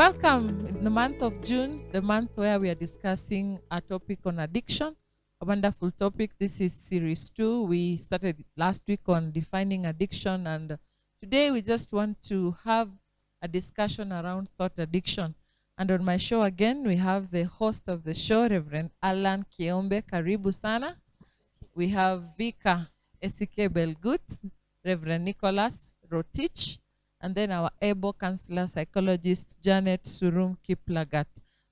Welcome in the month of June, the month where we are discussing a topic on addiction, a wonderful topic. This is series 2. We started last week on defining addiction, and today we just want to have a discussion around thought addiction. And on my show again, we have the host of the show, Reverend Allan Kiombe. Karibu sana. We have Vika Esike Belgut, Reverend Nicholas Rotich, and then our able counselor psychologist Janet Surum Kiplagat.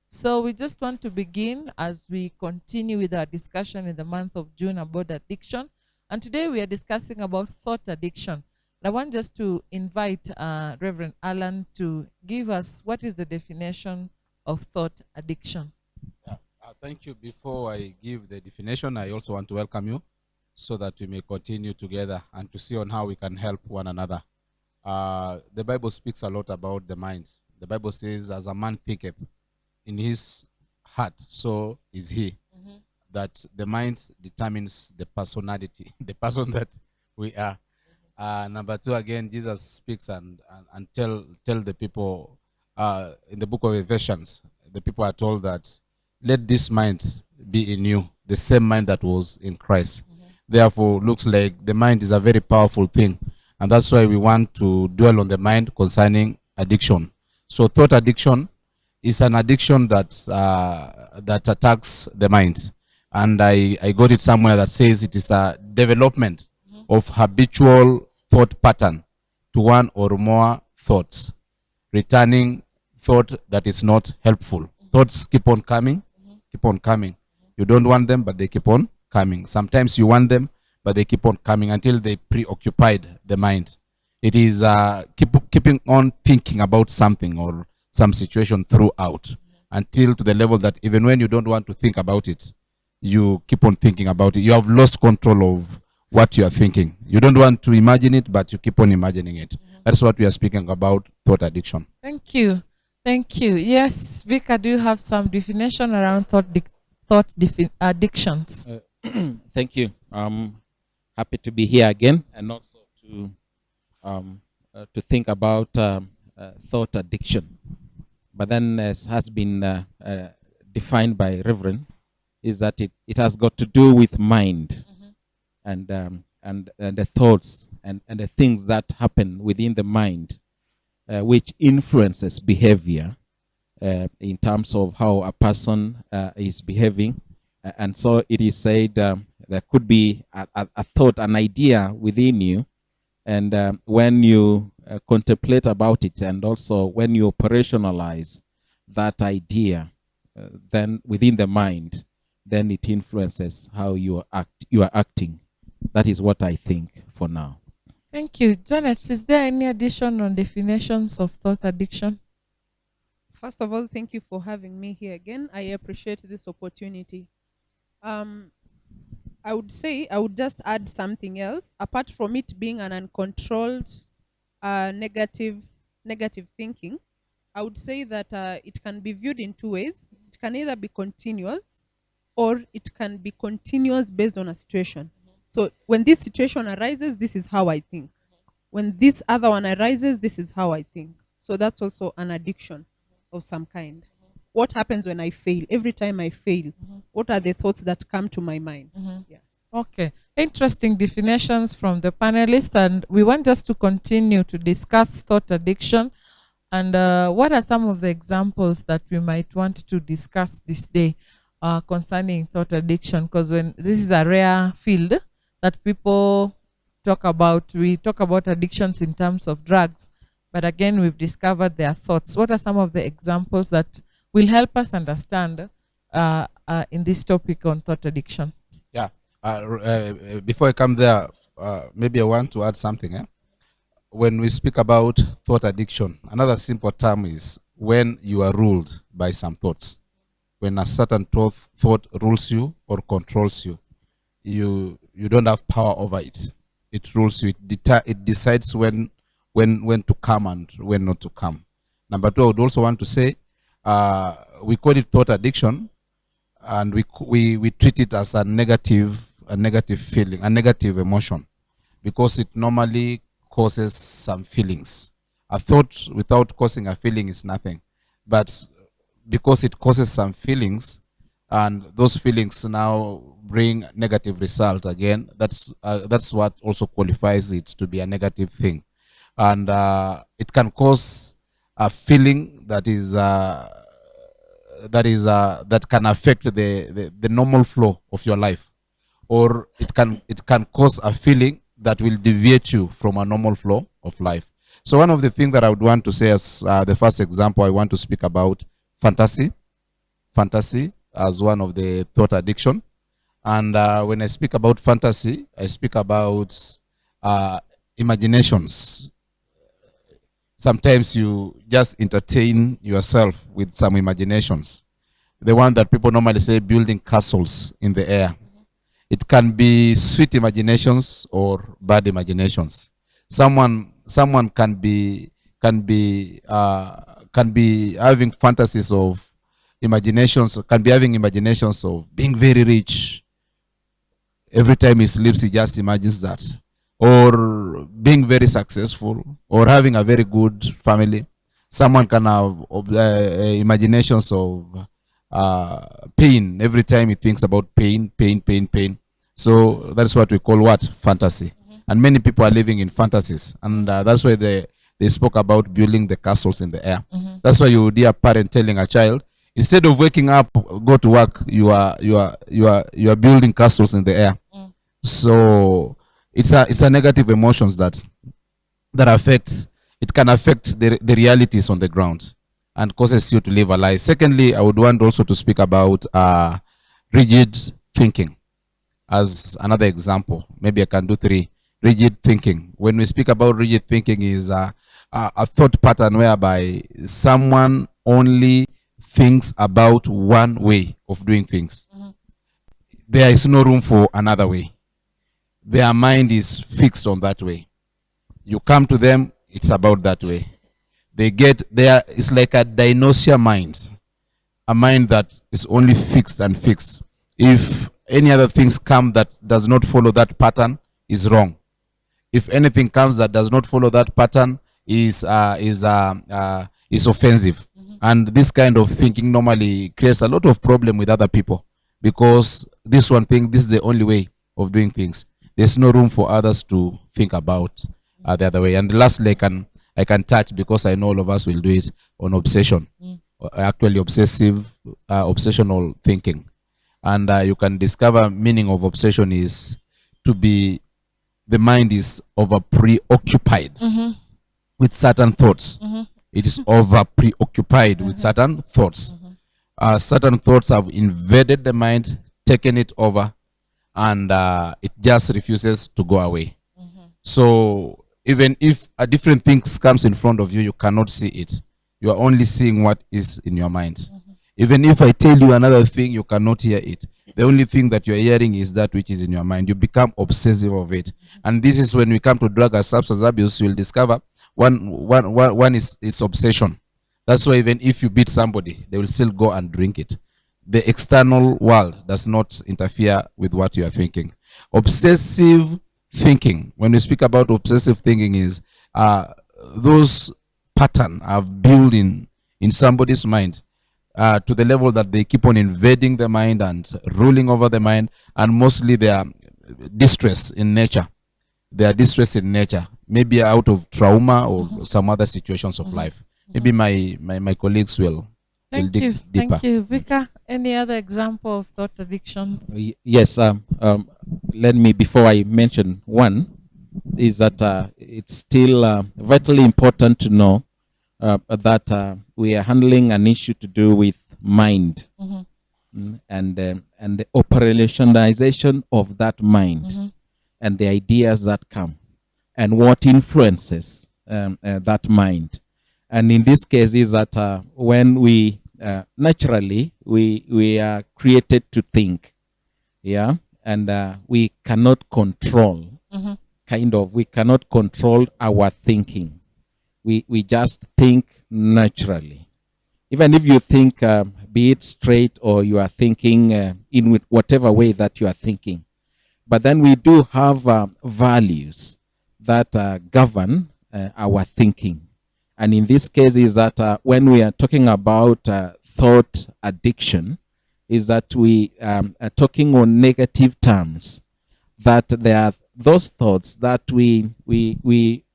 So we just want to begin as we continue with our discussion in the month of June about addiction. And today we are discussing about thought addiction. I want just to invite Reverend Allan to give us what is the definition of thought addiction. Thank you. Before I give the definition, I also want to welcome you so that we may continue together and to see on how we can help one another. The Bible speaks a lot about the mind. The Bible says, as a man thinketh in his heart, so is he. That the mind determines the personality, the person that we are. Number 2, again, Jesus speaks and tell the people in the book of Ephesians, the people are told that let this mind be in you, the same mind that was in Christ. Therefore, looks like the mind is a very powerful thing. And that's why we want to dwell on the mind concerning addiction. So thought addiction is an addiction that that attacks the mind. And I got it somewhere that says it is a development of habitual thought pattern to one or more thoughts, returning thought that is not helpful. Thoughts keep on coming, keep on coming. You don't want them, but they keep on coming. Sometimes you want them, but they keep on coming until they preoccupied the mind. It is keeping on thinking about something or some situation throughout until to the level that even when you don't want to think about it, you keep on thinking about it. You have lost control of what you are thinking. You don't want to imagine it, but you keep on imagining it. That's what we are speaking about, thought addiction. Thank you. Thank you. Yes, Vika, do you have some definition around addictions? Thank you. Happy to be here again, and also to think about thought addiction. But then, as has been defined by Reverend, is that it has got to do with mind and the thoughts and the things that happen within the mind, which influences behavior in terms of how a person is behaving. And so it is said there could be a thought, an idea within you, and when you contemplate about it, and also when you operationalize that idea, then within the mind, then it influences how you are acting. That is what I think for now. Thank you. Janet, is there any addition on definitions of thought addiction? First of all, thank you for having me here again. I appreciate this opportunity. I would just add something else. Apart from it being an uncontrolled negative thinking, I would say that it can be viewed in 2 ways. It can either be continuous or it can be continuous based on a situation. So when this situation arises, this is how I think. When this other one arises, this is how I think. So that's also an addiction of some kind. What happens when I fail? Every time I fail, what are the thoughts that come to my mind? Yeah. Okay. Interesting definitions from the panelists, and we want us to continue to discuss thought addiction. And what are some of the examples that we might want to discuss this day concerning thought addiction? Because when this is a rare field that people talk about, we talk about addictions in terms of drugs, but again, we've discovered their thoughts. What are some of the examples that will help us understand in this topic on thought addiction? Yeah. Before I come there, maybe I want to add something. When we speak about thought addiction, another simple term is when you are ruled by some thoughts. When a certain thought rules you or controls you, you don't have power over it. It rules you. It decides when to come and when not to come. Number 2, I would also want to say, we call it thought addiction, and we treat it as a negative feeling, a negative emotion, because it normally causes some feelings. A thought without causing a feeling is nothing. but because it causes some feelings, and those feelings now bring negative result again, that's what also qualifies it to be a negative thing. And it can cause a feeling that can affect the normal flow of your life, or it can cause a feeling that will deviate you from a normal flow of life. So one of the things that I would want to say as the first example, I want to speak about fantasy as one of the thought addiction. And when I speak about fantasy, I speak about imaginations. Sometimes you just entertain yourself with some imaginations. The one that people normally say building castles in the air. It can be sweet imaginations or bad imaginations. Someone can be having fantasies of imaginations, can be having imaginations of being very rich. Every time he sleeps, he just imagines that, or being very successful, or having a very good family. Someone can have imaginations of pain. Every time he thinks about pain. So that's what we call what? Fantasy. And many people are living in fantasies, and that's why they spoke about building the castles in the air. That's why you would hear a parent telling a child, instead of waking up, go to work, you are building castles in the air. So it's a negative emotions that affect. It can affect the realities on the ground and causes you to live a lie. Secondly, I would want also to speak about rigid thinking as another example. Maybe I can do three. Rigid thinking. When we speak about rigid thinking, is a thought pattern whereby someone only thinks about one way of doing things. There is no room for another way. Their mind is fixed on that way. You come to them, it's about that way. They get there. It's like a dinosaur mind, a mind that is only fixed and fixed. If any other things come that does not follow that pattern, is wrong. If anything comes that does not follow that pattern, is offensive. And this kind of thinking normally creates a lot of problem with other people, because this one thing, this is the only way of doing things. There's no room for others to think about the other way. And lastly, I can touch, because I know all of us will do it, on obsession. Actually, obsessional thinking. And you can discover meaning of obsession is to be, the mind is over preoccupied with certain thoughts. It is over preoccupied with certain thoughts. Certain thoughts have invaded the mind, taken it over, and it just refuses to go away. So even if a different thing comes in front of you, you cannot see it. You are only seeing what is in your mind. Even if I tell you another thing, you cannot hear it. The only thing that you're hearing is that which is in your mind. You become obsessive of it. And this is when we come to drug and substance abuse, you'll discover one is obsession. That's why even if you beat somebody, they will still go and drink it. The external world does not interfere with what you are thinking. Obsessive thinking, when we speak about obsessive thinking, is those pattern have built in somebody's mind to the level that they keep on invading the mind and ruling over the mind, and mostly they are distress in nature. They are distressed in nature, maybe out of trauma or some other situations of life. Maybe my colleagues will dig deeper. Thank you. Vika, any other example of thought addictions? Yes. Let me, before I mention one, is that it's still vitally important to know that we are handling an issue to do with mind and the operationalization of that mind and the ideas that come and what influences that mind. And in this case is that when we naturally we are created to think, yeah, and we cannot control we cannot control our thinking. We just think naturally. Even if you think, be it straight or you are thinking in whatever way that you are thinking. But then we do have values that govern our thinking. And in this case is that when we are talking about thought addiction, is that we are talking on negative terms, that there are those thoughts that we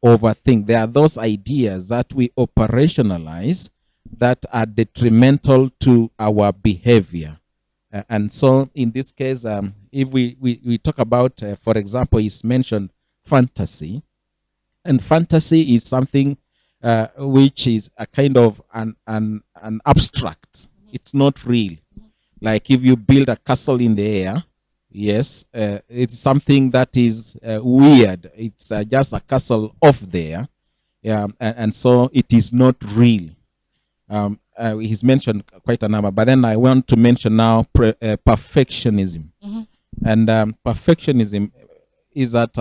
overthink. There are those ideas that we operationalize that are detrimental to our behavior. And so in this case, if we talk about, for example, is mentioned fantasy. And fantasy is something which is a kind of an abstract. It's not real. Like if you build a castle in the air, yes, it's something that is weird. It's just a castle off there. Yeah, and so it is not real. He's mentioned quite a number, but then I want to mention now perfectionism. And perfectionism is that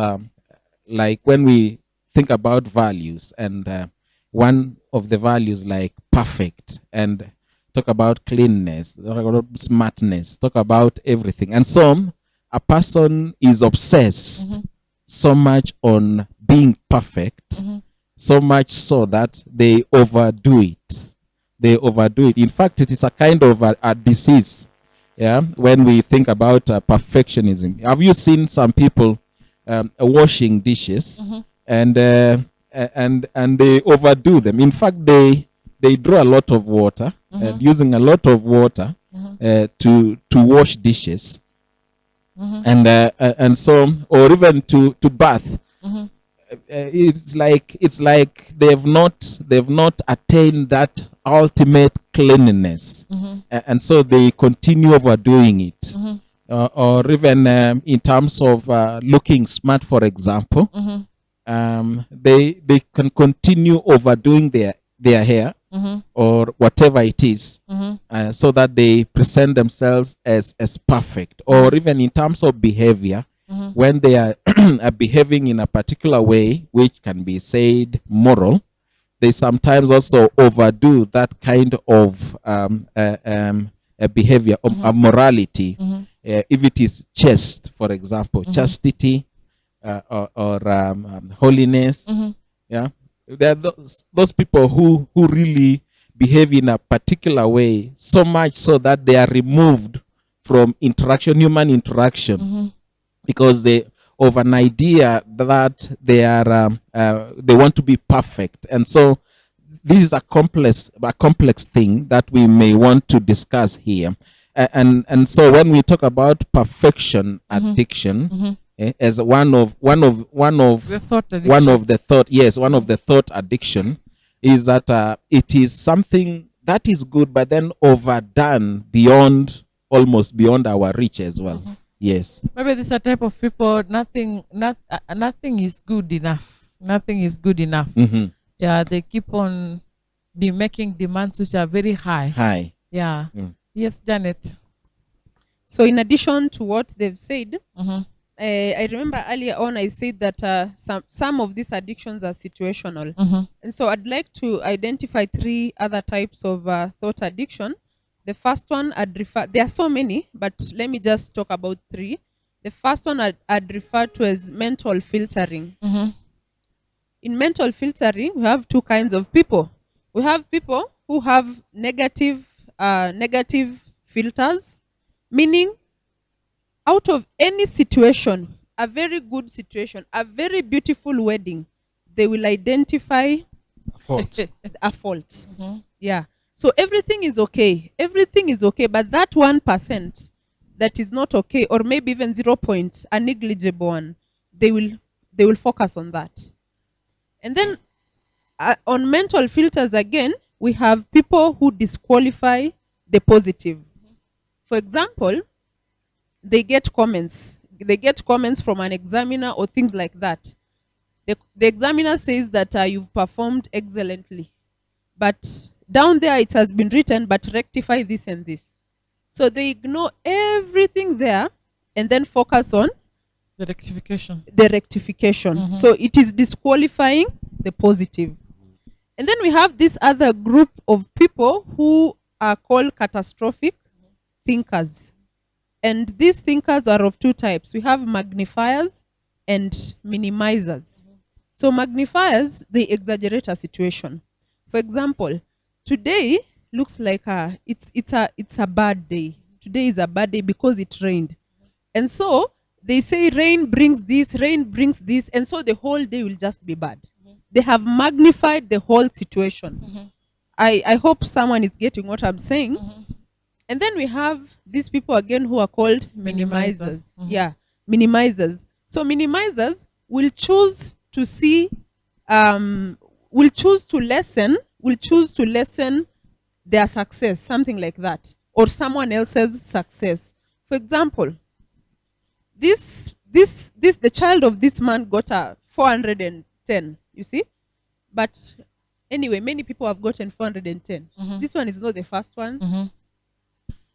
like when we think about values, and one of the values like perfect, and talk about cleanness, talk about smartness, talk about everything. And so a person is obsessed so much on being perfect, so much so that they overdo it. They overdo it. In fact, it is a kind of a disease. Yeah, when we think about perfectionism. Have you seen some people washing dishes and they overdo them? In fact, they draw a lot of water and using a lot of water to wash dishes, and so, or even to bath. It's like they've not attained that ultimate cleanliness, and so they continue overdoing it. Or even in terms of looking smart, for example, they can continue overdoing their hair or whatever it is, so that they present themselves as perfect. Or even in terms of behavior, when they are behaving in a particular way, which can be said moral, they sometimes also overdo that kind of behavior, morality. If it is chaste, for example, chastity, or holiness, yeah, there are those people who really behave in a particular way, so much so that they are removed from human interaction, because they of an idea that they are they want to be perfect. And so this is a complex thing that we may want to discuss here. And so when we talk about perfection addiction, as one of The thought one of the thought addiction is that it is something that is good, but then overdone almost beyond our reach as well. Yes. Maybe this is a type of people. Nothing is good enough. Nothing is good enough. Yeah, they keep on making demands which are very high. Yeah. Yes, Janet. So in addition to what they've said, I remember earlier on I said that some of these addictions are situational. And so I'd like to identify 3 other types of thought addiction. The first one there are so many, but let me just talk about 3. The first one I'd refer to as mental filtering. In mental filtering, we have 2 kinds of people. We have people who have negative filters, meaning out of any situation, a very good situation, a very beautiful wedding, they will identify a fault. Yeah. So everything is okay. Everything is okay, but that 1% that is not okay, or maybe even 0 point, a negligible one, they will focus on that. And then on mental filters again, we have people who disqualify the positive. For example, they get comments. They get comments from an examiner or things like that. The examiner says that you've performed excellently, but down there it has been written, but rectify this and this. So they ignore everything there and then focus on The rectification. So it is disqualifying the positive. And then we have this other group of people who are called catastrophic thinkers. And these thinkers are of 2 types. We have magnifiers and minimizers. So magnifiers, they exaggerate a situation. For example, today looks like it's a bad day. Today is a bad day because it rained. And so they say rain brings this, and so the whole day will just be bad. They have magnified the whole situation. I hope someone is getting what I'm saying. And then we have these people again who are called minimizers. Minimizers. Yeah, minimizers. So minimizers will choose to see, will choose to lessen their success, something like that, or someone else's success. For example, the child of this man got a 410, you see? But anyway, many people have gotten 410. This one is not the first one.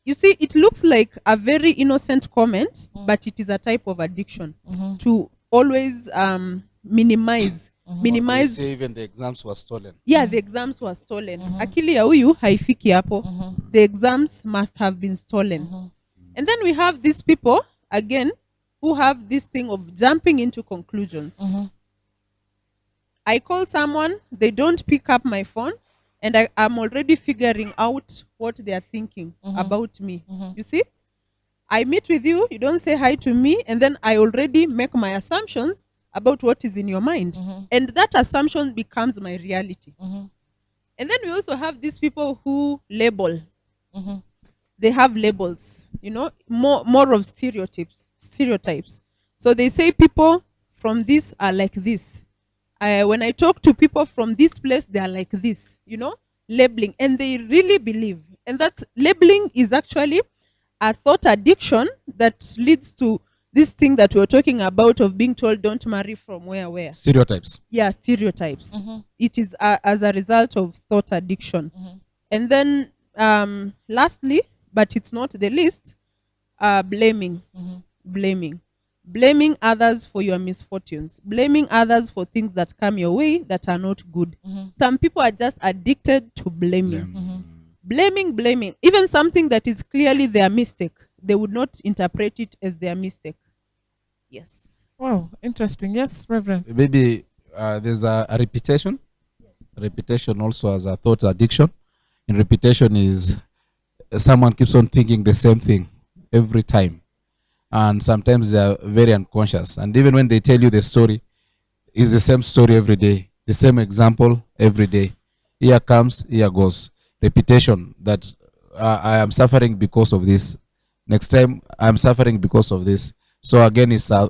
You see, it looks like a very innocent comment, but it is a type of addiction to always minimize. They say even the exams were stolen. Yeah, the exams were stolen. Akili ya huyu haifiki hapo. The exams must have been stolen. And then we have these people, again, who have this thing of jumping into conclusions. I call someone, they don't pick up my phone, and I'm already figuring out what they are thinking about me. You see? I meet with you, you don't say hi to me, and then I already make my assumptions about what is in your mind. And that assumption becomes my reality. And then we also have these people who label. They have labels, you know, more of stereotypes. So they say people from this are like this. When I talk to people from this place, they are like this, you know, labeling. And they really believe. And that labeling is actually a thought addiction that leads to this thing that we were talking about of being told don't marry from where. Stereotypes. Yeah, stereotypes. It is as a result of thought addiction. And then lastly, but it's not the least, blaming. Blaming others for your misfortunes, blaming others for things that come your way that are not good. Some people are just addicted to blaming. Blaming even something that is clearly their mistake, they would not interpret it as their mistake. Yes. Wow, interesting. Yes, Reverend. Maybe there's a repetition. Repetition also as a thought addiction. And repetition is someone keeps on thinking the same thing every time. And sometimes they are very unconscious. And even when they tell you the story, it's the same story every day, the same example every day. Here comes, here goes. Repetition that I am suffering because of this. Next time I'm suffering because of this. So again, it's an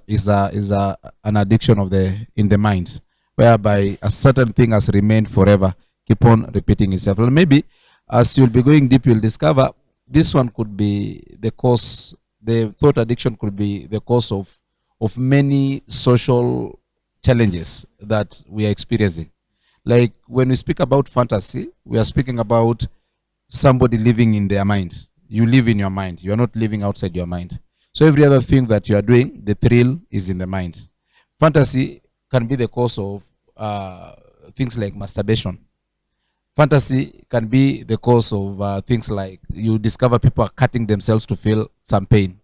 addiction of in the mind, whereby a certain thing has remained forever, keep on repeating itself. Well, maybe as you'll be going deep, you'll discover this one could be the cause. The thought addiction could be the cause of many social challenges that we are experiencing. Like when we speak about fantasy, we are speaking about somebody living in their mind. You live in your mind. You are not living outside your mind. So every other thing that you are doing, the thrill is in the mind. Fantasy can be the cause of things like masturbation. Fantasy can be the cause of things like you discover people are cutting themselves to feel some pain.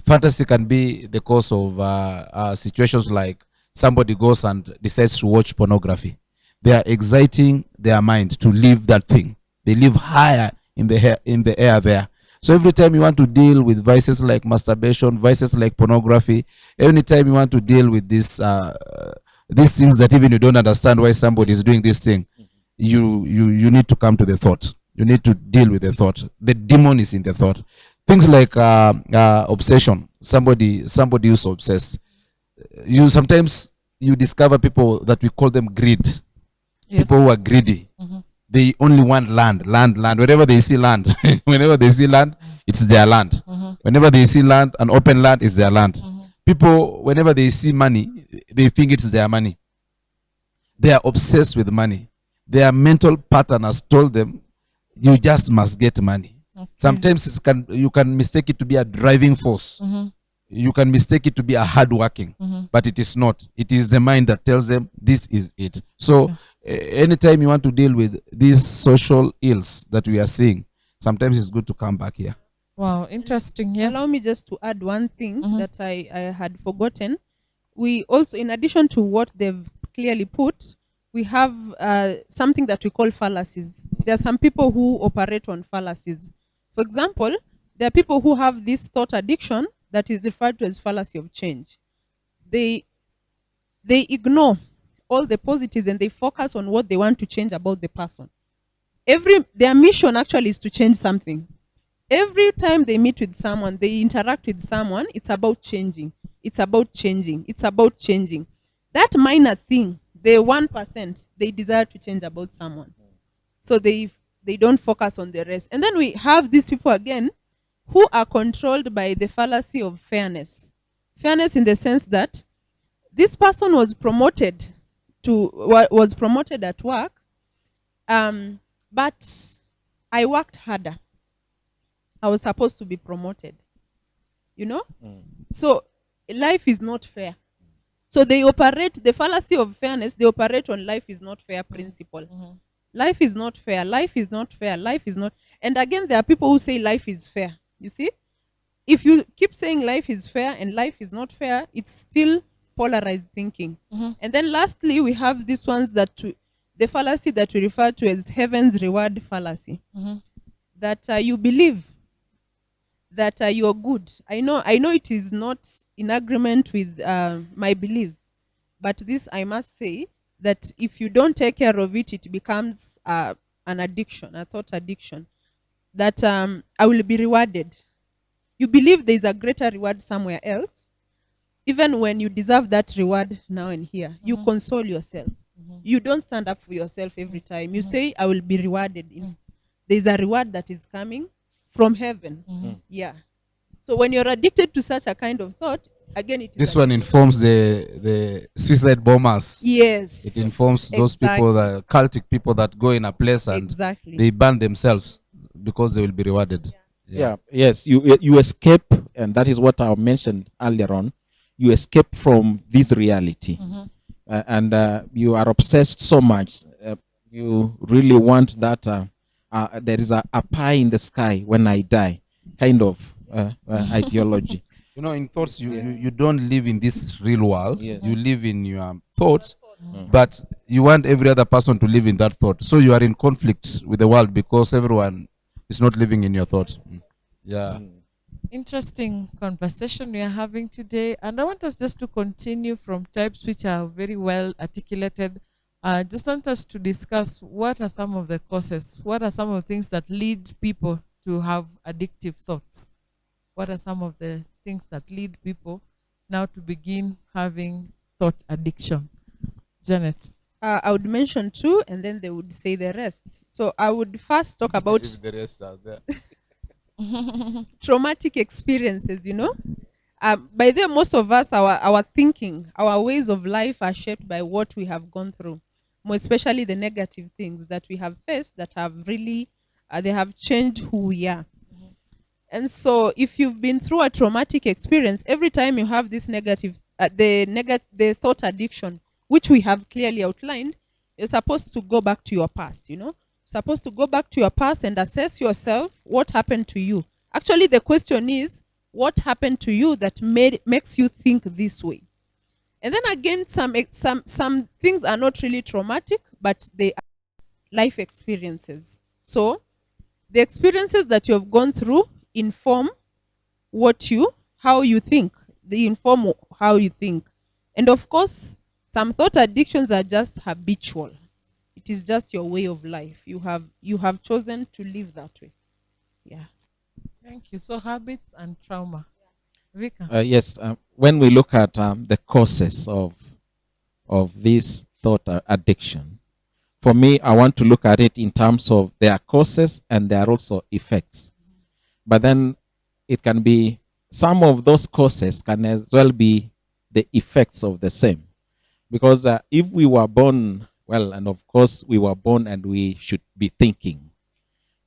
Fantasy can be the cause of situations like somebody goes and decides to watch pornography. They are exciting their mind to live that thing. They live higher in the air there. So every time you want to deal with vices like masturbation, vices like pornography, anytime you want to deal with these things that even you don't understand why somebody is doing this thing, you need to come to the thought. You need to deal with the thought. The demon is in the thought. Things like obsession. Somebody who's obsessed. Sometimes you discover people that we call them greed. Yes. People who are greedy. They only want land. Wherever they see land, whenever they see land, it's their land. Whenever they see land, an open land is their land. People, whenever they see money, they think it's their money. They are obsessed with money. Their mental pattern has told them, you just must get money. Okay. Sometimes you can mistake it to be a driving force. You can mistake it to be a hardworking, but it is not. It is the mind that tells them this is it. So anytime you want to deal with these social ills that we are seeing, sometimes it's good to come back here. Wow, interesting. Yes. Allow me just to add one thing that I had forgotten. We also, in addition to what they've clearly put, we have something that we call fallacies. There are some people who operate on fallacies. For example, there are people who have this thought addiction that is referred to as fallacy of change. They ignore all the positives and they focus on what they want to change about the person. Their mission actually is to change something. Every time they meet with someone, they interact with someone, it's about changing. It's about changing. It's about changing. That minor thing, the 1%, they desire to change about someone. So they don't focus on the rest. And then we have these people again who are controlled by the fallacy of fairness. Fairness in the sense that this person was promoted at work, but I worked harder. I was supposed to be promoted. You know? So life is not fair. So they operate, the fallacy of fairness, they operate on life is not fair principle. Life is not fair. Life is not fair. Life is not. And again, there are people who say life is fair. You see? If you keep saying life is fair and life is not fair, it's still polarized thinking. And then lastly, we have these ones the fallacy that we refer to as heaven's reward fallacy. That you believe that you're good. I know it is not in agreement with my beliefs, but this I must say that if you don't take care of it, it becomes an addiction, a thought addiction. That I will be rewarded. You believe there is a greater reward somewhere else, even when you deserve that reward now and here. You console yourself. You don't stand up for yourself every time. You say, I will be rewarded. There's a reward that is coming from heaven. Yeah. So when you're addicted to such a kind of thought, again, it is This one informs the suicide bombers. Yes. It informs those people, the cultic people that go in a place and they burn themselves because they will be rewarded. Yeah. Yes. You escape, and that is what I mentioned earlier on. You escape from this reality, and you are obsessed so much. You really want that there is a pie in the sky when I die, kind of ideology. You know, in thoughts, you don't live in this real world. Yeah. You live in your thoughts, but you want every other person to live in that thought. So you are in conflict with the world because everyone is not living in your thoughts. Yeah. Interesting conversation we are having today, and I want us just to continue from types which are very well articulated. Just want us to discuss what are some of the causes, what are some of the things that lead people to have addictive thoughts, what are some of the things that lead people now to begin having thought addiction. Janet. I would mention two, and then they would say the rest. So I would first talk about If the rest are there. traumatic experiences, you know. By then, most of us, our thinking, our ways of life are shaped by what we have gone through, more especially the negative things that we have faced that have really, they have changed who we are. And so if you've been through a traumatic experience, every time you have this negative, the thought addiction, which we have clearly outlined, you're supposed to go back to your past, you know. Supposed to go back to your past and assess yourself, what happened to you. Actually, the question is, what happened to you that makes you think this way? And then again, some things are not really traumatic, but they are life experiences. So the experiences that you have gone through inform how you think. They inform how you think. And of course, some thought addictions are just habitual. It is just your way of life. You have chosen to live that way. Yeah. Thank you. So habits and trauma. Vika. Yes. When we look at the causes of this thought addiction, for me, I want to look at it in terms of there are causes and there are also effects. But then it can be, some of those causes can as well be the effects of the same. Because if we were born, well, and of course we were born and we should be thinking.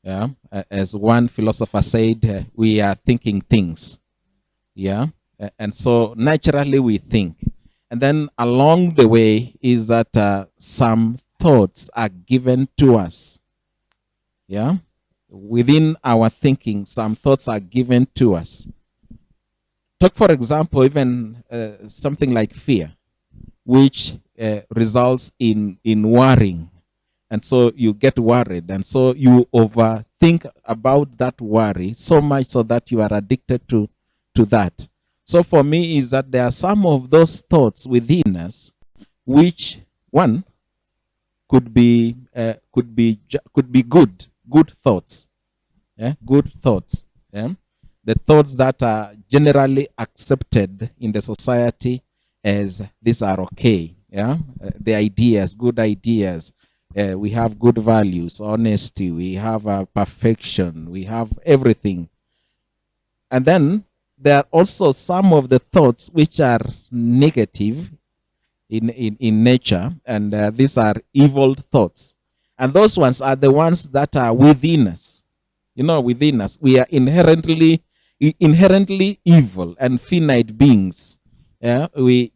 Yeah, as one philosopher said, we are thinking things. Yeah, and so naturally we think. And then along the way is that some thoughts are given to us. Yeah, within our thinking, some thoughts are given to us. Take, for example, even something like fear, which results in worrying, and so you get worried, and so you overthink about that worry so much so that you are addicted to that. So for me is that there are some of those thoughts within us which, one, could be good thoughts, good thoughts, the thoughts that are generally accepted in the society as these are okay, the ideas, good ideas. We have good values, honesty, we have perfection, we have everything. And then there are also some of the thoughts which are negative in nature, and these are evil thoughts. And those ones are the ones that are within us. Within us, we are inherently evil and finite beings. Yeah, we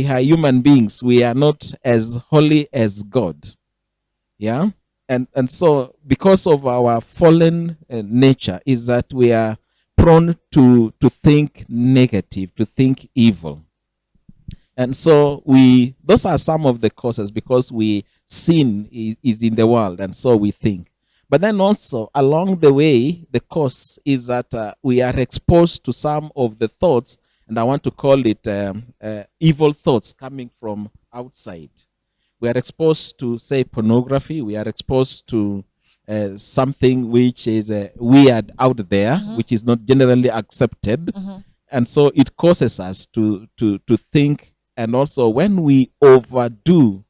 are human beings. We are not as holy as God. Yeah, and so because of our fallen nature, is that we are prone to think negative, to think evil. And so those are some of the causes, because sin is in the world, and so we think. But then also along the way, the cause is that we are exposed to some of the thoughts, and I want to call it evil thoughts coming from outside. We are exposed to, say, pornography. We are exposed to something which is weird out there, which is not generally accepted. And so it causes us to think. And also when we overdo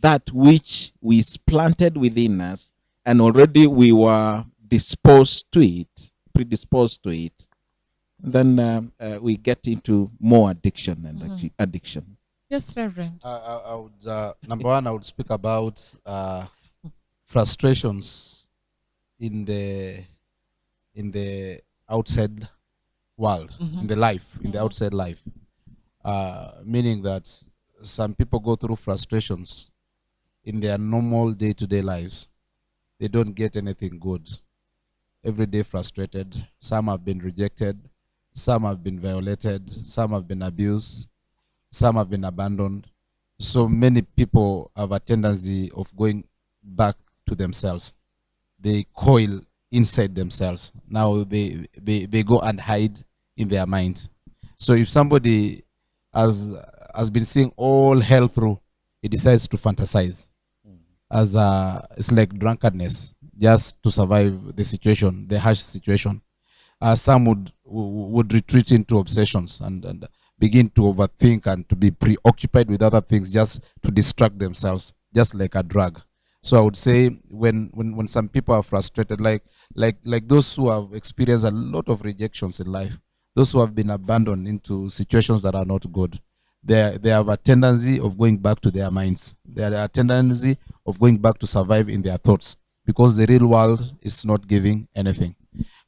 that which is planted within us, and already we were predisposed to it, then we get into more addiction and addiction. Yes, Reverend. I would, number one, I would speak about frustrations in the outside world, in the life, in the outside life. Meaning that some people go through frustrations in their normal day-to-day lives. They don't get anything good. Every day frustrated. Some have been rejected. Some have been violated. Some have been abused. Some have been abandoned. So many people have a tendency of going back to themselves. They coil inside themselves. Now they go and hide in their mind. So if somebody has been seeing all hell through, he decides to fantasize. As it's like drunkenness, just to survive the situation, the harsh situation. Some would retreat into obsessions and begin to overthink and to be preoccupied with other things just to distract themselves, just like a drug. So I would say when some people are frustrated, like those who have experienced a lot of rejections in life, those who have been abandoned into situations that are not good, they have a tendency of going back to their minds. They have a tendency of going back to survive in their thoughts, because the real world is not giving anything.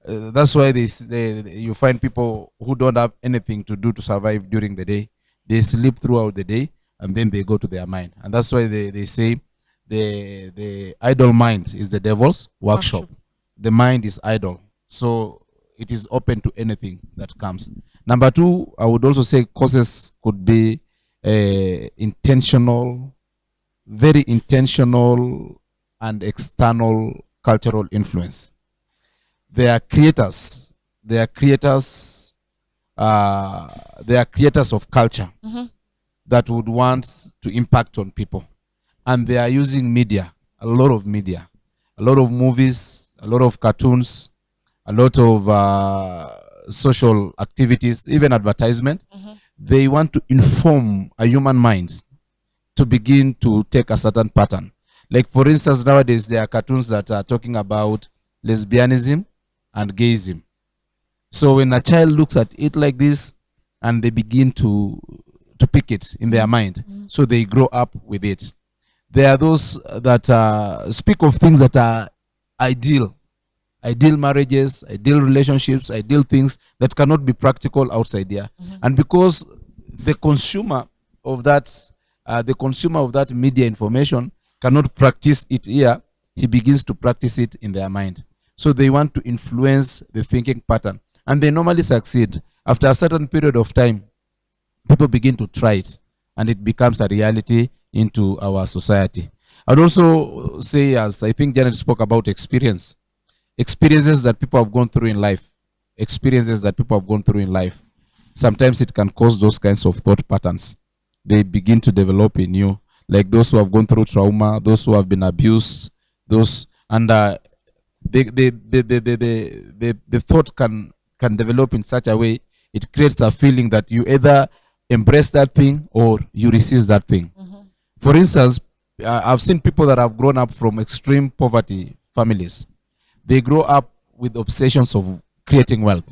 That's why you find people who don't have anything to do to survive during the day. They sleep throughout the day, and then they go to their mind. And that's why they say the idle mind is the devil's workshop. The mind is idle. So it is open to anything that comes. Number two, I would also say causes could be intentional, very intentional, and external cultural influence. They are creators. They are creators. They are creators of culture that would want to impact on people, and they are using media, a lot of media, a lot of movies, a lot of cartoons, a lot of social activities, even advertisement. They want to inform a human mind to begin to take a certain pattern. Like, for instance, nowadays there are cartoons that are talking about lesbianism and gayism. So when a child looks at it like this, and they begin to pick it in their mind, so they grow up with it. There are those that speak of things that are ideal marriages, ideal relationships, ideal things that cannot be practical outside there. And because the consumer of that media information cannot practice it here, he begins to practice it in their mind. So they want to influence the thinking pattern, and they normally succeed. After a certain period of time, people begin to try it, and it becomes a reality into our society. I'd also say, as I think Janet spoke about experiences that people have gone through in life, sometimes it can cause those kinds of thought patterns. They begin to develop in you, like those who have gone through trauma, those who have been abused, those, and the thought can develop in such a way, it creates a feeling that you either embrace that thing or you resist that thing. For instance, I've seen people that have grown up from extreme poverty families. They grow up with obsessions of creating wealth.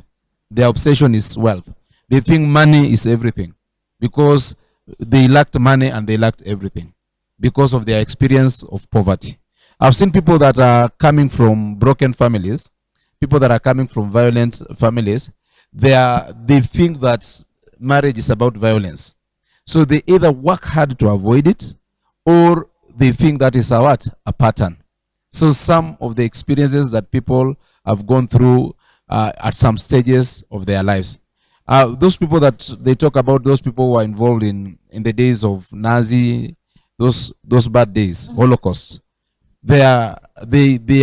Their obsession is wealth. They think money is everything because they lacked money and they lacked everything because of their experience of poverty. I've seen people that are coming from broken families, people that are coming from violent families. They think that marriage is about violence. So they either work hard to avoid it, or they think that is a pattern. So some of the experiences that people have gone through at some stages of their lives. Those people that they talk about, those people who are involved in the days of Nazi, those bad days, Holocaust, they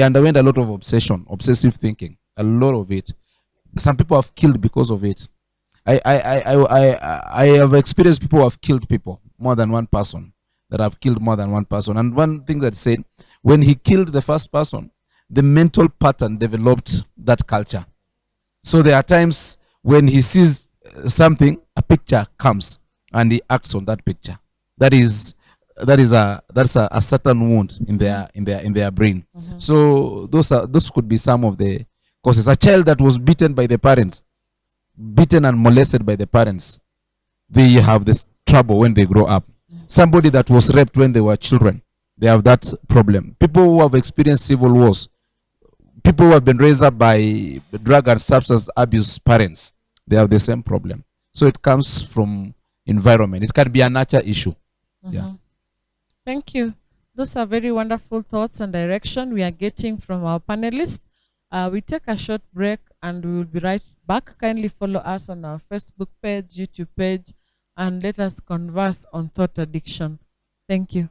underwent a lot of obsessive thinking, a lot of it. Some people have killed because of it. I have experienced people who have killed people, more than one person, that have killed more than one person. And one thing that said, when he killed the first person, the mental pattern developed that culture. So there are times when he sees something, a picture comes, and he acts on that picture. That's a certain wound in their brain. So those could be some of the causes. A child that was beaten by the parents, beaten and molested by the parents, they have this trouble when they grow up. Somebody that was raped when they were children, they have that problem. People who have experienced civil wars, people who have been raised up by drug and substance abuse parents, they have the same problem. So it comes from environment. It can be a nature issue. Yeah. Thank you. Those are very wonderful thoughts and direction we are getting from our panelists. We take a short break and we will be right back. Kindly follow us on our Facebook page, YouTube page, and let us converse on thought addiction. Thank you.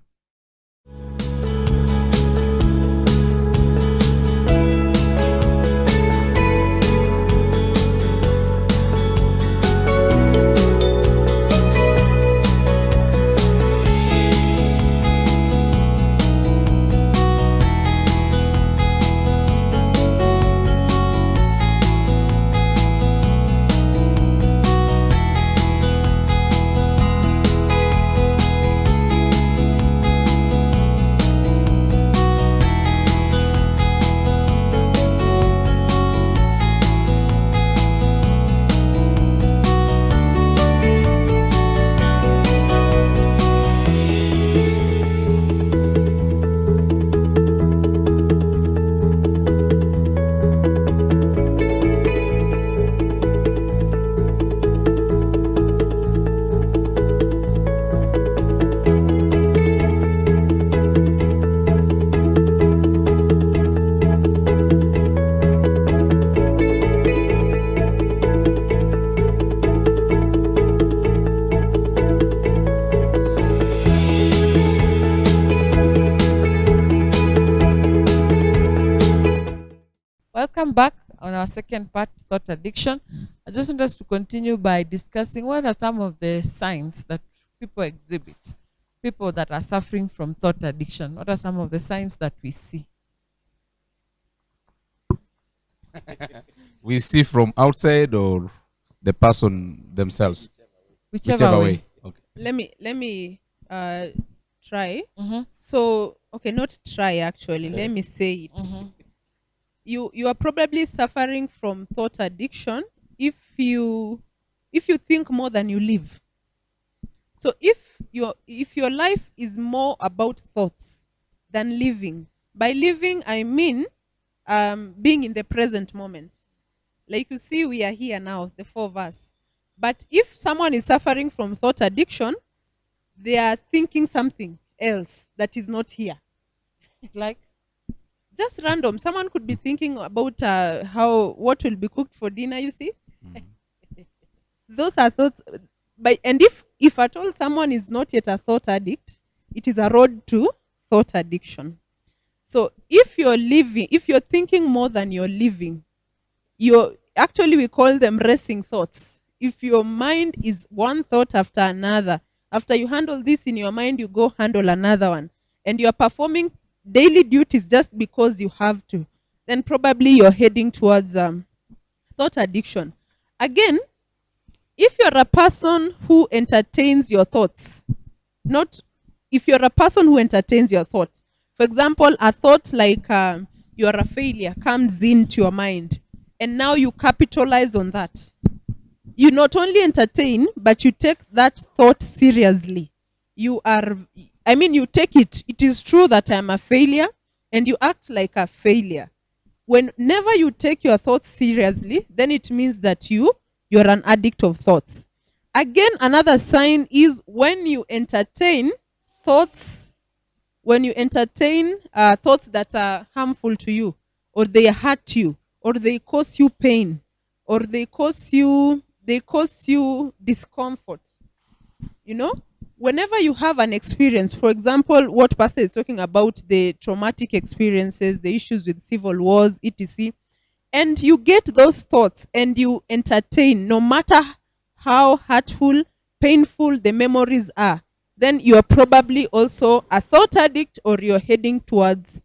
Welcome back on our second part, thought addiction. I just want us to continue by discussing what are some of the signs that people exhibit, people that are suffering from thought addiction. What are some of the signs that we see? We see from outside or the person themselves? Whichever way. Okay. Let me try. Mhm. So okay, not try actually. Let me say it. You are probably suffering from thought addiction if you think more than you live. So if your life is more about thoughts than living, by living I mean being in the present moment. Like you see, we are here now, the four of us. But if someone is suffering from thought addiction, they are thinking something else that is not here. Like? Just random. Someone could be thinking about what will be cooked for dinner. You see, those are thoughts. And if at all someone is not yet a thought addict, it is a road to thought addiction. So if you're thinking more than you're living, we call them racing thoughts. If your mind is one thought after another, after you handle this in your mind, you go handle another one, and you're performing daily duties just because you have to, then probably you're heading towards thought addiction. Again, if you're a person who entertains your thoughts, not if you're a person who entertains your thoughts, for example, a thought like you're a failure comes into your mind, and now you capitalize on that. You not only entertain, but you take that thought seriously. You take it. It is true that I'm a failure, and you act like a failure. Whenever you take your thoughts seriously, then it means that you're an addict of thoughts. Again, another sign is when you entertain thoughts that are harmful to you, or they hurt you, or they cause you pain, or they cause you discomfort. Whenever you have an experience, for example, what Pastor is talking about, the traumatic experiences, the issues with civil wars, etc., and you get those thoughts and you entertain, no matter how hurtful, painful the memories are, then you're probably also a thought addict, or you're heading towards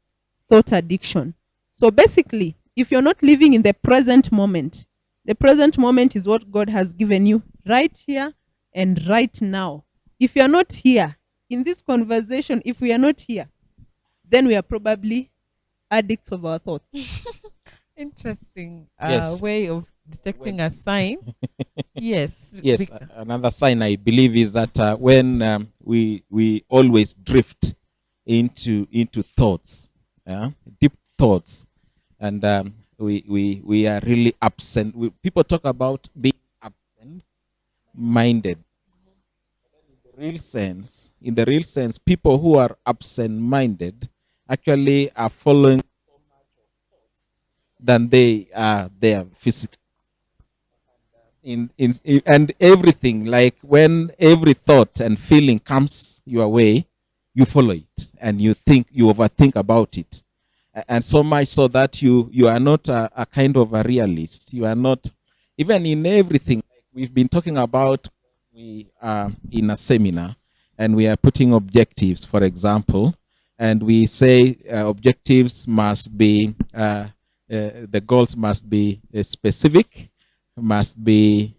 thought addiction. So basically, if you're not living in the present moment is what God has given you right here and right now. If you're not here in this conversation, if we are not here, then we are probably addicts of our thoughts. Interesting Yes. way of detecting a sign. Yes. Yes, another sign I believe is that when we always drift into thoughts, deep thoughts, and we are really absent. People talk about being absent-minded. In the real sense, people who are absent-minded actually are following so much of thoughts than they are their physical. And everything, like when every thought and feeling comes your way, you follow it and you overthink about it, and so much so that you are not a kind of a realist. You are not, even in everything. Like we've been talking about, we are in a seminar and we are putting objectives, for example, and we say objectives must be the goals must be specific, must be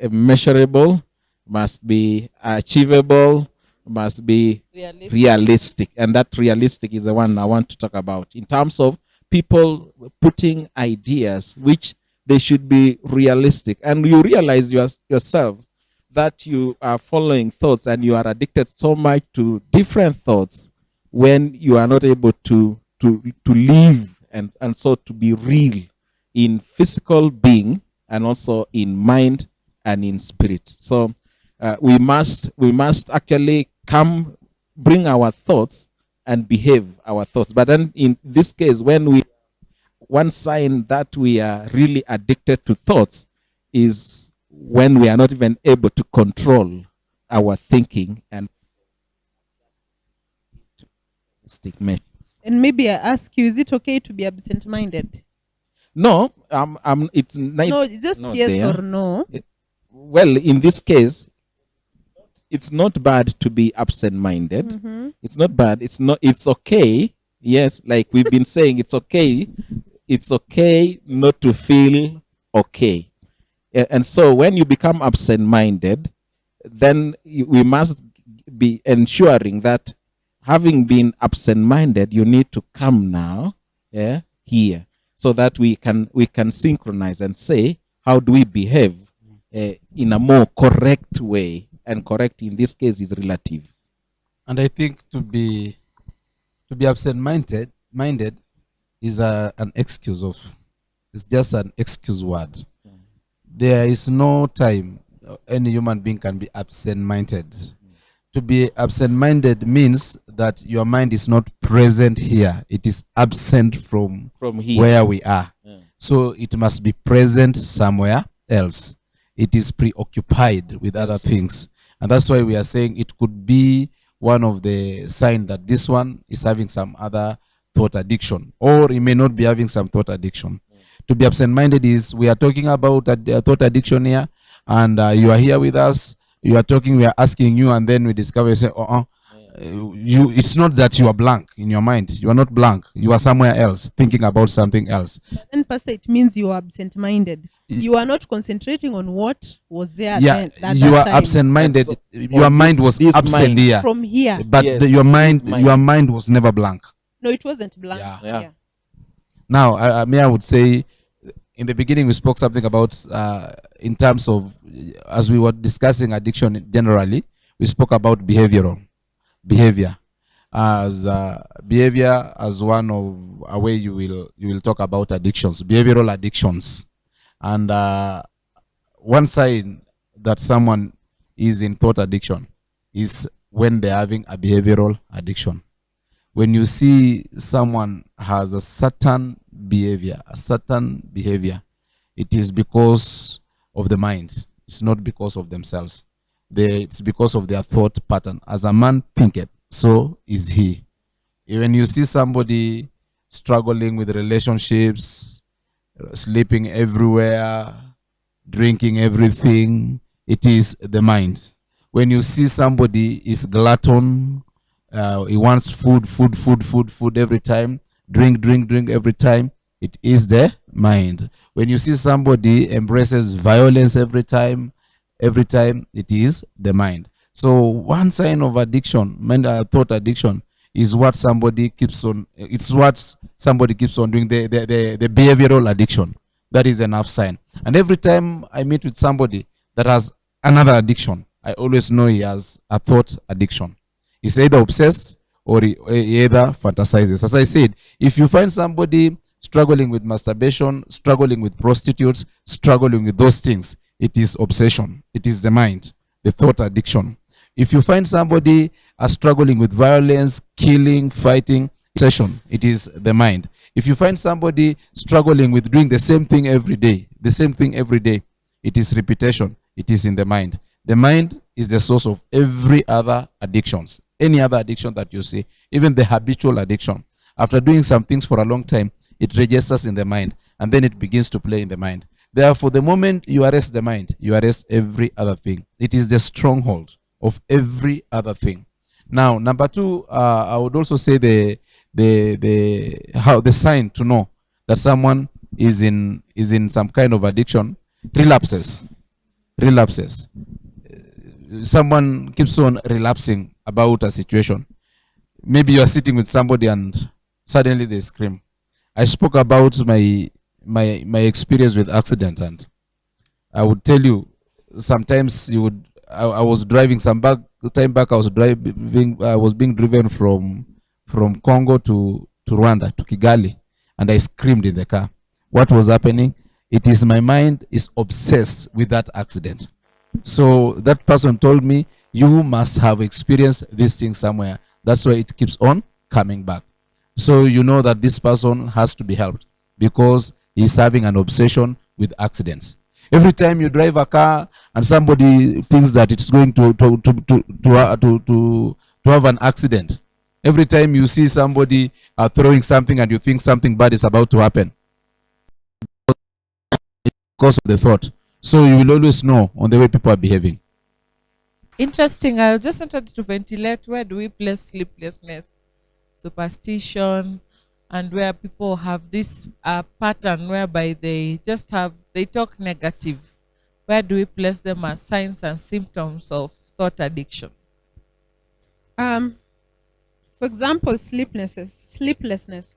measurable, must be achievable, must be realistic. And that realistic is the one I want to talk about in terms of people putting ideas which they should be realistic. And you realize yourself that you are following thoughts and you are addicted so much to different thoughts when you are not able to live and so to be real in physical being and also in mind and in spirit. So we must actually bring our thoughts and behave our thoughts. But then in this case, one sign that we are really addicted to thoughts is when we are not even able to control our thinking and stick measures. And maybe I ask you, is it okay to be absent-minded? No, it's no, just not yes there. or no. Well, in this case, it's not bad to be absent-minded. Mm-hmm. It's not bad. It's okay. Yes, like we've been saying, it's okay. It's okay not to feel okay. And so when you become absent-minded, then we must be ensuring that having been absent-minded, you need to come now, here, so that we can synchronize and say, how do we behave in a more correct way? And correct in this case is relative. And I think to be absent-minded is an excuse of, it's just an excuse word. There is no time any human being can be absent-minded. To be absent-minded means that your mind is not present here. It is absent from here, where we are. Yeah. So it must be present somewhere else. It is preoccupied with other things. And that's why we are saying it could be one of the signs that this one is having some other thought addiction, or he may not be having some thought addiction. To be absent-minded is, we are talking about a thought addiction here, and you are here with us, you are talking, we are asking you, and then we discover, you say, you, it's not that you are blank in your mind. You are not blank. You are somewhere else, thinking about something else. Then, Pastor, it means you are absent-minded. You are not concentrating on what was there. Yeah, at you that are time. absent-minded. So, Your mind was this absent mind. here, From here. but Yes, your mind, this mind. your mind was never blank. No, it wasn't blank. Yeah. Yeah. Now, I would say, in the beginning, we spoke something about, in terms of, as we were discussing addiction generally, we spoke about behavior as behavior as one of a way you will talk about addictions, behavioral addictions, and one sign that someone is in thought addiction is when they're having a behavioral addiction. When you see someone has a certain behavior, it is because of the mind. It's not because of themselves. It's because of their thought pattern. As a man thinketh, so is he. When you see somebody struggling with relationships, sleeping everywhere, drinking everything, it is the mind. When you see somebody is glutton, he wants food every time, drink every time, it is the mind. When you see somebody embraces violence every time, it is the mind. So one sign of addiction, thought addiction, is what somebody keeps on. It's what somebody keeps on doing. The behavioral addiction. That is enough sign. And every time I meet with somebody that has another addiction, I always know he has a thought addiction. He's either obsessed or he either fantasizes. As I said, if you find somebody struggling with masturbation, struggling with prostitutes, struggling with those things, it is obsession. It is the mind, the thought addiction. If you find somebody struggling with violence, killing, fighting, obsession, it is the mind. If you find somebody struggling with doing the same thing every day, it is repetition. It is in the mind. The mind is the source of every other addictions. Any other addiction that you see, even the habitual addiction. After doing some things for a long time, it registers in the mind, and then it begins to play in the mind. Therefore, the moment you arrest the mind, you arrest every other thing. It is the stronghold of every other thing. Now, number two, I would also say the sign to know that someone is in some kind of addiction. Relapses. Someone keeps on relapsing about a situation. Maybe you are sitting with somebody and suddenly they scream. I spoke about my experience with accident, and I would tell you, sometimes I was driving time back. I was being driven from Congo to Rwanda, to Kigali, and I screamed in the car. What was happening? It is my mind is obsessed with that accident. So that person told me, you must have experienced this thing somewhere. That's why it keeps on coming back. So you know that this person has to be helped, because he's having an obsession with accidents. Every time you drive a car and somebody thinks that it's going to have an accident, every time you see somebody throwing something and you think something bad is about to happen, because of the thought. So you will always know on the way people are behaving. Interesting. I just wanted to ventilate, where do we place sleeplessness, superstition, and where people have this pattern whereby they talk negative. Where do we place them as signs and symptoms of thought addiction? For example, sleeplessness.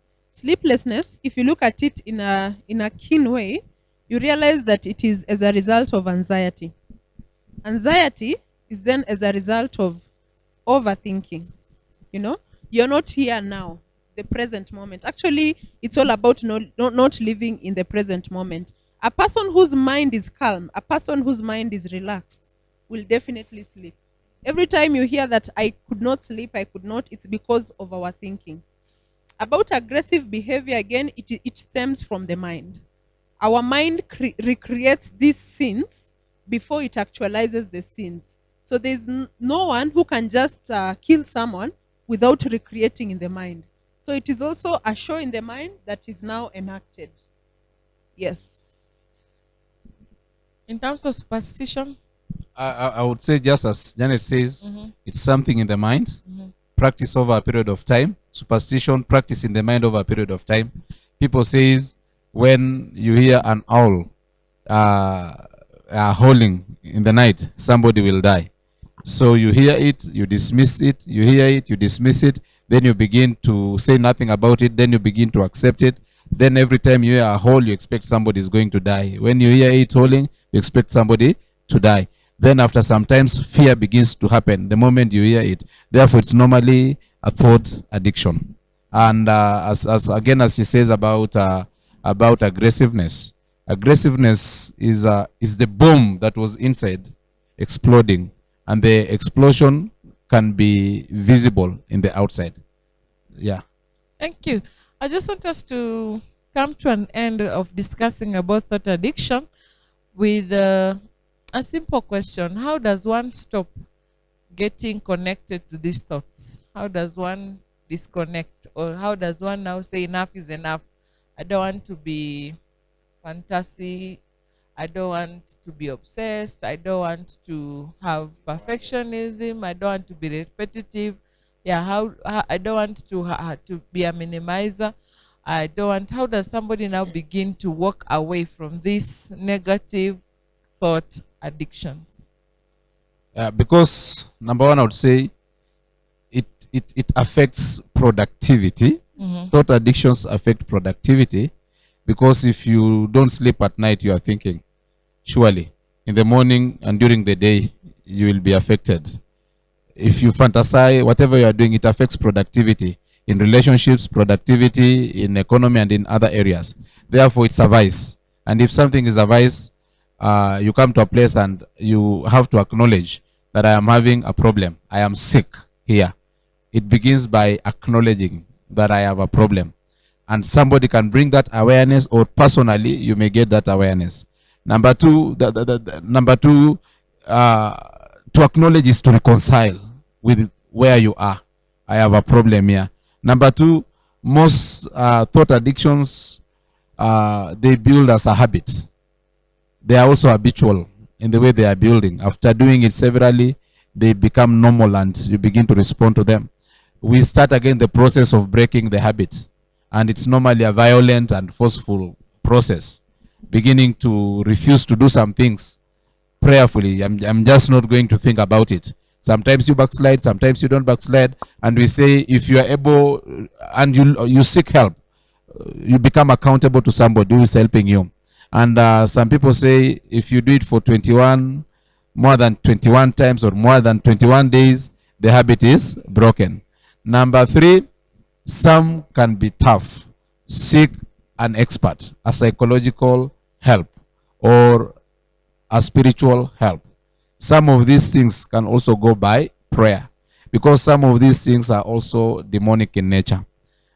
If you look at it in a keen way, you realize that it is as a result of anxiety. Anxiety is then as a result of overthinking. You're not here now, the present moment. Actually, it's all about not living in the present moment. A person whose mind is calm, a person whose mind is relaxed, will definitely sleep. Every time you hear that I could not sleep, it's because of our thinking. About aggressive behavior, again, it stems from the mind. Our mind recreates these scenes before it actualizes the scenes. So there's no one who can just kill someone without recreating in the mind. So it is also a show in the mind that is now enacted. Yes. In terms of superstition, I would say, just as Janet says, it's something in the mind, practice over a period of time. Superstition, practice in the mind over a period of time. People says when you hear an owl howling in the night, somebody will die. So you hear it, you dismiss it, you hear it, you dismiss it, then you begin to say nothing about it, then you begin to accept it. Then every time you hear a howl, you expect somebody is going to die. When you hear it howling, you expect somebody to die. Then after sometimes fear begins to happen the moment you hear it. Therefore, it's normally a thought addiction. And as again, as she says about aggressiveness, aggressiveness is the bomb that was inside exploding, and the explosion can be visible in the outside. Yeah. thank you. I just want us to come to an end of discussing about thought addiction with a simple question. How does one stop getting connected to these thoughts? How does one disconnect? Or how does one now say enough is enough? I don't want to be fantasy. I don't want to be obsessed. I don't want to have perfectionism. I don't want to be repetitive. Yeah, how I don't want to be a minimizer. I don't want. How does somebody now begin to walk away from these negative thought addictions? Because number one, I would say it affects productivity. Thought addictions affect productivity, because if you don't sleep at night, you are thinking. Surely, in the morning and during the day, you will be affected. If you fantasize, whatever you are doing, it affects productivity in relationships, productivity in economy, and in other areas. Therefore, it's a vice. And if something is a vice, you come to a place and you have to acknowledge that I am having a problem. I am sick here. It begins by acknowledging that I have a problem. And somebody can bring that awareness, or personally, you may get that awareness. Number two, to acknowledge is to reconcile with where you are. I have a problem here. Number two, most thought addictions, they build as a habit. They are also habitual in the way they are building. After doing it severally, they become normal and you begin to respond to them. We start again the process of breaking the habit. And it's normally a violent and forceful process. Beginning to refuse to do some things prayerfully. I'm just not going to think about it. Sometimes you backslide, sometimes you don't backslide. And we say, if you are able and you seek help, you become accountable to somebody who is helping you. And some people say, if you do it for more than 21 times or more than 21 days, the habit is broken. Number three, some can be tough. Seek an expert, a psychological help, or a spiritual help. Some of these things can also go by prayer, because some of these things are also demonic in nature.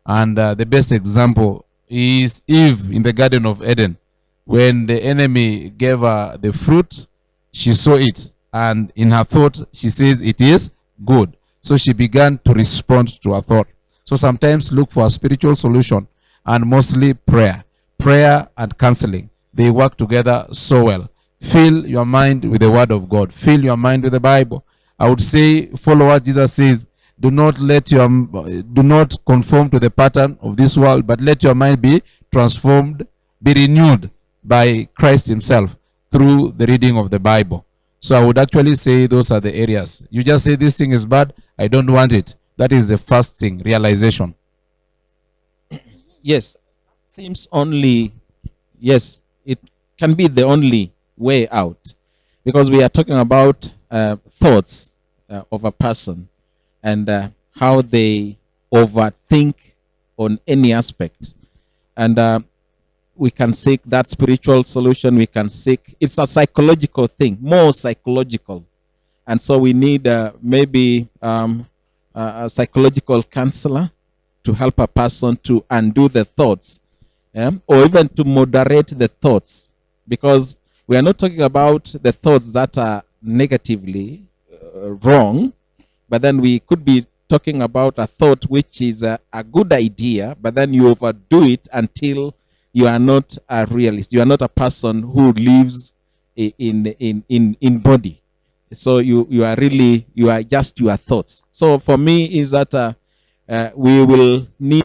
And the best example is Eve in the Garden of Eden. When the enemy gave her the fruit, she saw it, and in her thought, she says it is good. So she began to respond to her thought. So sometimes look for a spiritual solution, and mostly prayer. Prayer and counseling, they work together so well. Fill your mind with the word of God. Fill your mind with the Bible. I would say, follow what Jesus says. Do not conform to the pattern of this world, but let your mind be transformed, be renewed by Christ himself through the reading of the Bible. So I would actually say those are the areas. You just say this thing is bad, I don't want it. That is the first thing, realization. Yes, seems only, yes, it can be the only way out, because we are talking about thoughts of a person, and how they overthink on any aspect. And we can seek that spiritual solution. We can seek, it's a psychological thing, more psychological. And so we need maybe a psychological counselor to help a person to undo the thoughts, or even to moderate the thoughts, because we are not talking about the thoughts that are negatively wrong, but then we could be talking about a thought which is a good idea, but then you overdo it until you are not a realist. You are not a person who lives in body. So you are just your thoughts. So for me is that we will need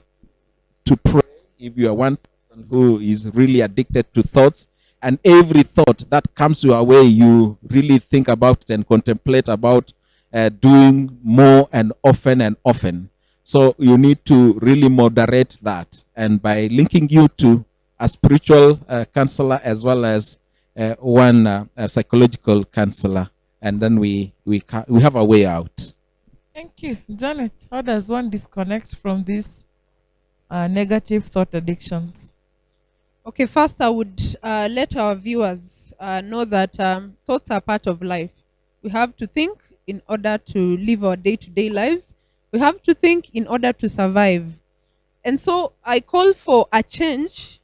to pray if you are one person who is really addicted to thoughts, and every thought that comes your way, you really think about it and contemplate about doing more and often. So you need to really moderate that, and by linking you to a spiritual counselor as well as one psychological counselor, and then we have a way out. Thank you. Janet, how does one disconnect from these negative thought addictions? Okay, first I would let our viewers know that thoughts are part of life. We have to think in order to live our day-to-day lives. We have to think in order to survive. And so I call for a change,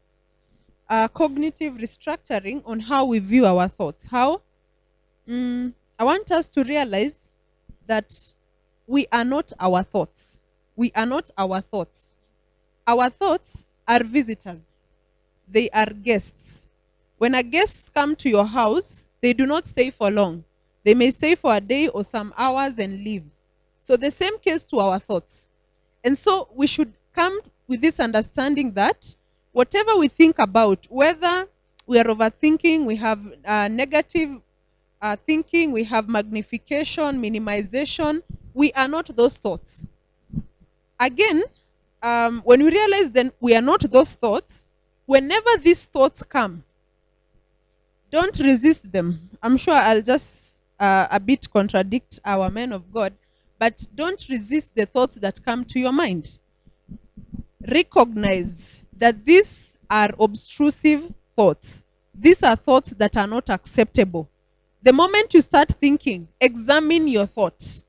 cognitive restructuring on how we view our thoughts. How? I want us to realize that we are not our thoughts. We are not our thoughts. Our thoughts are visitors. They are guests. When a guest comes to your house, they do not stay for long. They may stay for a day or some hours and leave. So the same case to our thoughts. And so we should come with this understanding that whatever we think about, whether we are overthinking, we have negative thinking, we have magnification, minimization, we are not those thoughts. Again, when we realize then we are not those thoughts, whenever these thoughts come, don't resist them. I'm sure I'll just a bit contradict our men of God, but don't resist the thoughts that come to your mind. Recognize that these are obtrusive thoughts. These are thoughts that are not acceptable. The moment you start thinking, examine your thoughts.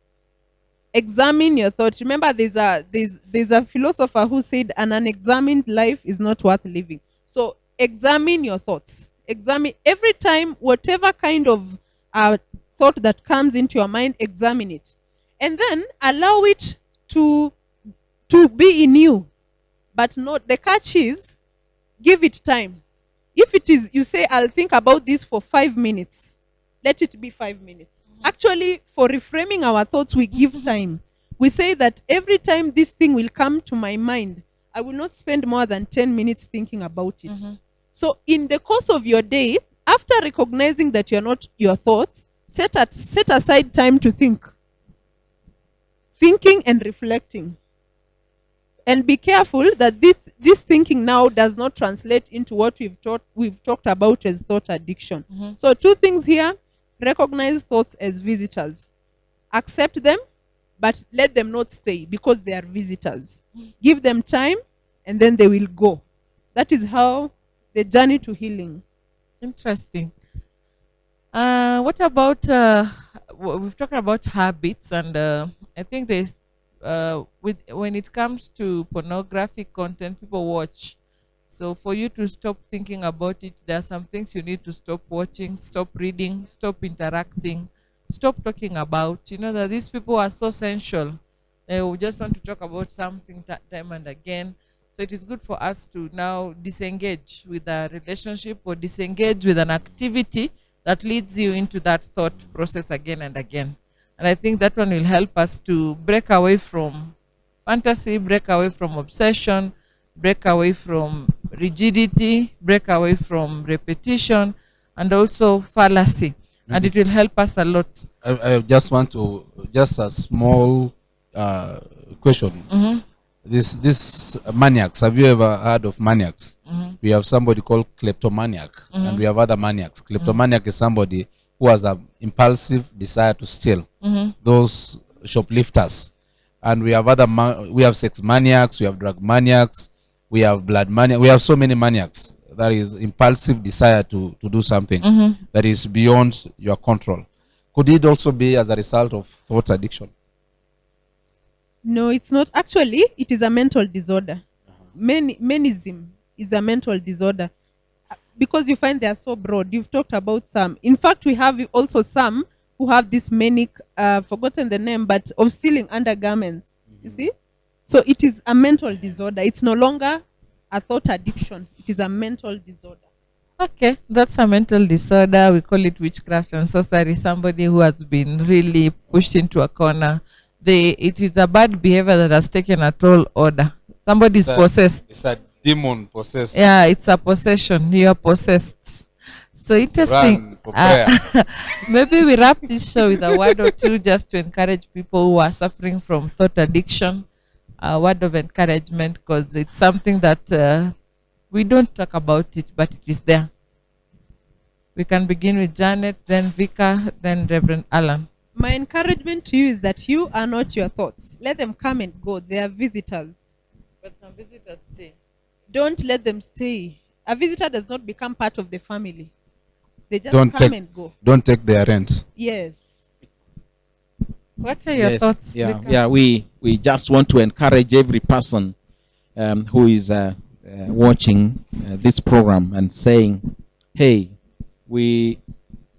Examine your thoughts. Remember, there's a philosopher who said an unexamined life is not worth living. So examine your thoughts. Examine every time, whatever kind of thought that comes into your mind, examine it. And then allow it to be in you. But not, the catch is, give it time. If it is, you say, I'll think about this for 5 minutes, let it be 5 minutes. Actually, for reframing our thoughts, we give time. We say that every time this thing will come to my mind, I will not spend more than 10 minutes thinking about it. So in the course of your day, after recognizing that you're not your thoughts, set aside time to think. Thinking and reflecting. And be careful that this thinking now does not translate into what we've talked about as thought addiction. So 2 things here. Recognize thoughts as visitors. Accept them, but let them not stay because they are visitors. Give them time, and then they will go. That is how the journey to healing. Interesting. What about we've talked about habits, and I think there's when it comes to pornographic content, people watch. So for you to stop thinking about it, there are some things you need to stop watching, stop reading, stop interacting, stop talking about. You know that these people are so sensual. They will just want to talk about something time and again. So it is good for us to now disengage with a relationship or disengage with an activity that leads you into that thought process again and again. And I think that one will help us to break away from fantasy, break away from obsession, break away from rigidity, break away from repetition, and also fallacy. And it will help us a lot. I just want to, just a small question. This maniacs, have you ever heard of maniacs? We have somebody called kleptomaniac, and we have other maniacs. Kleptomaniac is somebody who has an impulsive desire to steal. Those shoplifters. And we have we have sex maniacs, we have drug maniacs, we have blood maniacs. We have so many maniacs. That is impulsive desire to do something that is beyond your control. Could it also be as a result of thought addiction? No, it's not. Actually, it is a mental disorder. Manism is a mental disorder. Because you find they are so broad. You've talked about some. In fact, we have also some who have this manic, forgotten the name, but of stealing undergarments. You see? So it is a mental disorder. It's no longer a thought addiction. It is a mental disorder. Okay, that's a mental disorder. We call it witchcraft and sorcery. Somebody who has been really pushed into a corner. It is a bad behavior that has taken a toll order. Somebody's possessed. It's a demon possessed. Yeah, it's a possession. You are possessed. So interesting. Run for prayer. Maybe we wrap this show with a word or two just to encourage people who are suffering from thought addiction. A word of encouragement, because it's something that we don't talk about it, but it is there. We can begin with Janet, then Vika, then Reverend Allan. My encouragement to you is that you are not your thoughts. Let them come and go. They are visitors. But some visitors stay. Don't let them stay. A visitor does not become part of the family. They just Don't come take- and go. Don't take their rent. Yes. What are your Yes, thoughts, yeah, Vika? yeah. We just want to encourage every person who is watching this program and saying, "Hey, we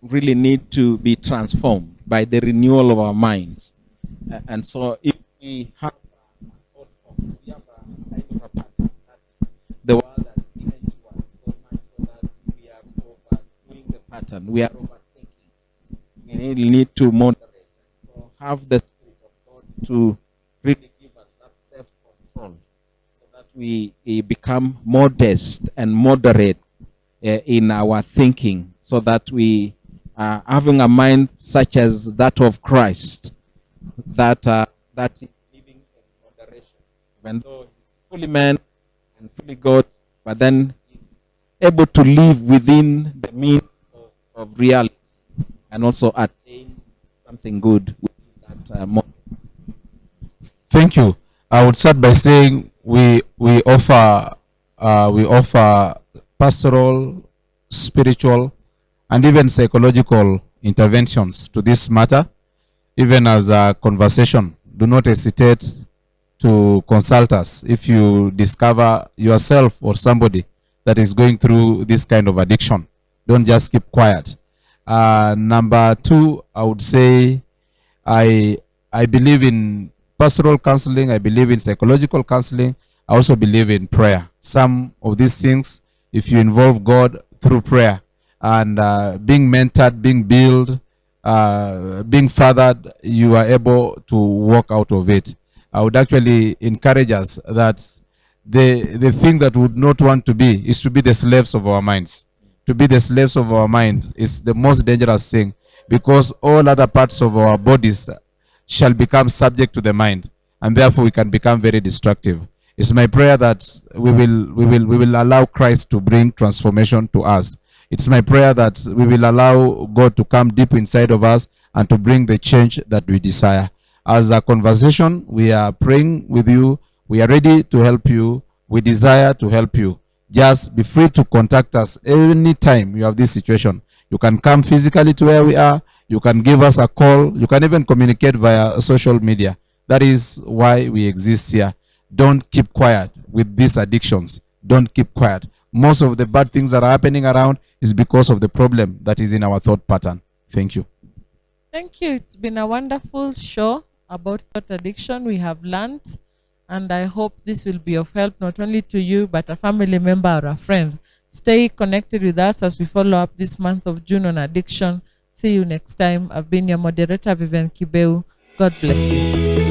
really need to be transformed by the renewal of our minds." And so, if we have the world has given to us so much, so that we are overdoing the pattern, we are overthinking. We need to moderate. So have the Spirit of God to really give us that self-control, so that we become modest and moderate in our thinking, so that we are having a mind such as that of Christ, that is living in moderation, even though he's fully man and fully God, but then he's able to live within the means of reality and also attain something good with that moment. Thank you. I would start by saying we offer pastoral, spiritual, and even psychological interventions to this matter, even as a conversation. Do not hesitate to consult us if you discover yourself or somebody that is going through this kind of addiction. Don't just keep quiet. Number two, I would say I believe in pastoral counseling. I believe in psychological counseling. I also believe in prayer. Some of these things, if you involve God through prayer and being mentored, being built, being fathered, you are able to walk out of it. I would actually encourage us that the thing that we would not want to be is to be the slaves of our minds. To be the slaves of our mind is the most dangerous thing, because all other parts of our bodies shall become subject to the mind, and therefore we can become very destructive. It's my prayer that we will allow Christ to bring transformation to us. It's my prayer that we will allow God to come deep inside of us and to bring the change that we desire. As a conversation, we are praying with you. We are ready to help you. We desire to help you. Just be free to contact us anytime you have this situation. You can come physically to where we are. You can give us a call. You can even communicate via social media. That is why we exist here. Don't keep quiet with these addictions. Don't keep quiet. Most of the bad things that are happening around is because of the problem that is in our thought pattern. Thank you. Thank you. It's been a wonderful show about thought addiction. We have learned, and I hope this will be of help not only to you, but a family member or a friend. Stay connected with us as we follow up this month of June on addiction. See you next time. I've been your moderator, Vivian Kibeu. God bless you.